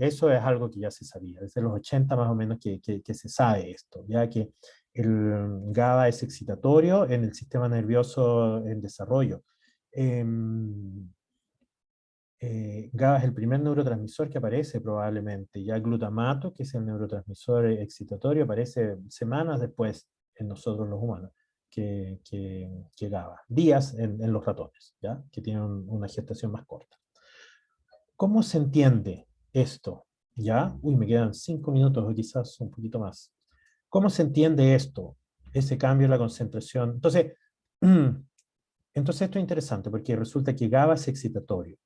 eso es algo que ya se sabía, desde los 80 más o menos que se sabe esto, ya que el GABA es excitatorio en el sistema nervioso en desarrollo. GABA es el primer neurotransmisor que aparece probablemente, ya glutamato, que es el neurotransmisor excitatorio, aparece semanas después en nosotros los humanos que GABA, días en los ratones, ¿ya? Que tienen una gestación más corta. ¿Cómo se entiende esto? ¿Ya? Uy, me quedan 5 minutos o quizás un poquito más. ¿Cómo se entiende esto? Ese cambio en la concentración. Entonces, entonces esto es interesante porque resulta que GABA es excitatorio.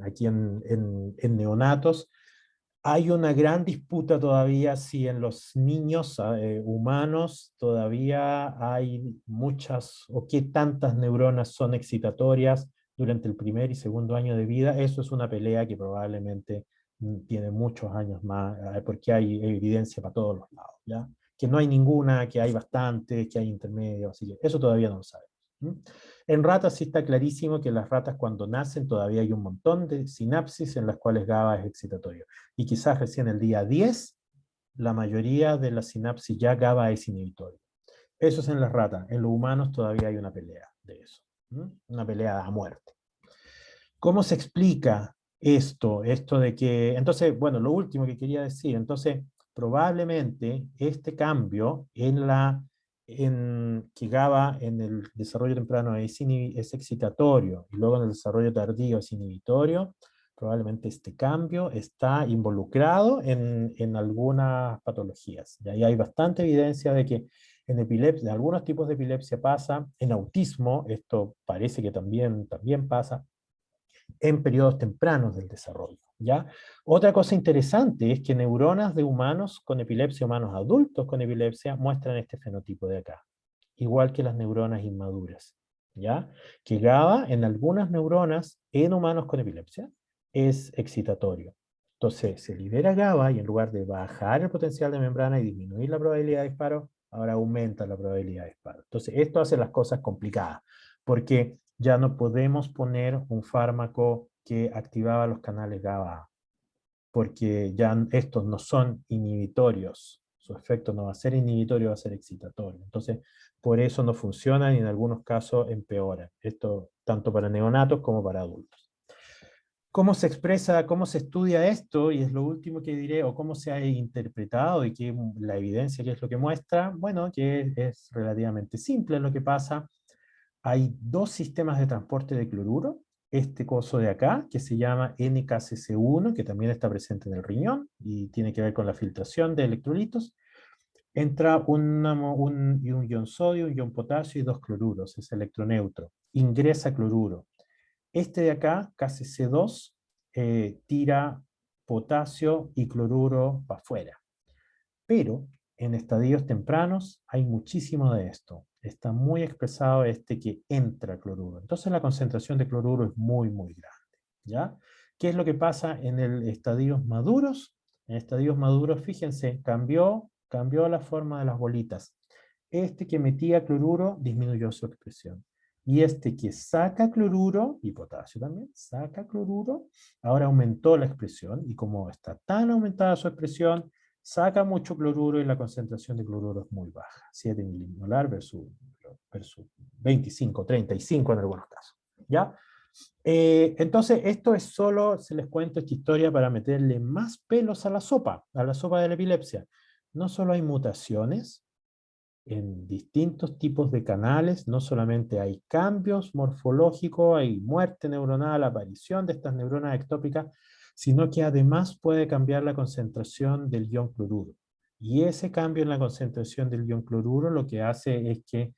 Aquí en neonatos hay una gran disputa todavía si en los niños humanos todavía hay muchas o qué tantas neuronas son excitatorias durante el primer y segundo año de vida. Eso es una pelea que probablemente tiene muchos años más, porque hay evidencia para todos los lados, ¿ya? Que no hay ninguna, que hay bastantes, que hay intermedios, así que eso todavía no lo sabemos. En ratas sí está clarísimo que las ratas cuando nacen todavía hay un montón de sinapsis en las cuales GABA es excitatorio. Y quizás recién el día 10, la mayoría de la sinapsis ya GABA es inhibitorio. Eso es en las ratas. En los humanos todavía hay una pelea de eso. Una pelea a muerte. ¿Cómo se explica esto? Esto de que, entonces, bueno, lo último que quería decir, entonces, probablemente este cambio que GABA en el desarrollo temprano es excitatorio y luego en el desarrollo tardío es inhibitorio, probablemente este cambio está involucrado en algunas patologías. Y ahí hay bastante evidencia de que en epilepsia, en algunos tipos de epilepsia pasa, en autismo esto parece que también pasa, en periodos tempranos del desarrollo, ¿ya? Otra cosa interesante es que neuronas de humanos con epilepsia, humanos adultos con epilepsia, muestran este fenotipo de acá, igual que las neuronas inmaduras, ¿ya? Que GABA en algunas neuronas en humanos con epilepsia es excitatorio. Entonces se libera GABA y en lugar de bajar el potencial de membrana y disminuir la probabilidad de disparo, ahora aumenta la probabilidad de disparo. Entonces esto hace las cosas complicadas, porque ya no podemos poner un fármaco que activaba los canales GABA, porque ya estos no son inhibitorios. Su efecto no va a ser inhibitorio, va a ser excitatorio. Entonces, por eso no funcionan y en algunos casos empeoran. Esto tanto para neonatos como para adultos. ¿Cómo se expresa, cómo se estudia esto? Y es lo último que diré, o cómo se ha interpretado y qué la evidencia, qué es lo que muestra. Bueno, que es relativamente simple lo que pasa. Hay dos sistemas de transporte de cloruro, este coso de acá, que se llama NKCC1, que también está presente en el riñón, y tiene que ver con la filtración de electrolitos. Entra un ion sodio, un ion potasio y dos cloruros, es electroneutro. Ingresa cloruro. Este de acá, KCC2, tira potasio y cloruro para afuera. Pero en estadios tempranos hay muchísimo de esto. Está muy expresado este que entra cloruro. Entonces la concentración de cloruro es muy, muy grande. ¿Ya? ¿Qué es lo que pasa en el estadios maduros? En estadios maduros, fíjense, cambió la forma de las bolitas. Este que emitía cloruro disminuyó su expresión. Y este que saca cloruro, y potasio también, saca cloruro, ahora aumentó la expresión, y como está tan aumentada su expresión, saca mucho cloruro y la concentración de cloruro es muy baja, 7 milimolar versus 25, 35 en algunos casos. ¿Ya? Entonces, esto es solo, se les cuento esta historia para meterle más pelos a la sopa de la epilepsia. No solo hay mutaciones en distintos tipos de canales, no solamente hay cambios morfológicos, hay muerte neuronal, aparición de estas neuronas ectópicas, sino que además puede cambiar la concentración del ion cloruro. Y ese cambio en la concentración del ion cloruro lo que hace es que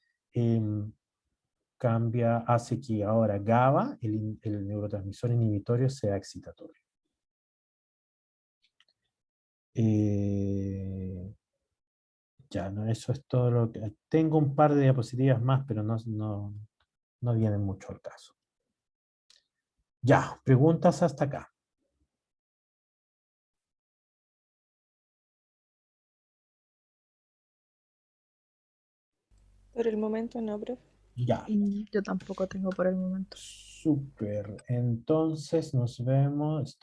hace que ahora GABA, el neurotransmisor inhibitorio, sea excitatorio. Ya, no, eso es todo lo que... Tengo un par de diapositivas más, pero no vienen mucho al caso. Ya, preguntas hasta acá. Por el momento no, profe. Ya, Yo tampoco tengo por el momento. súper. Entonces nos vemos.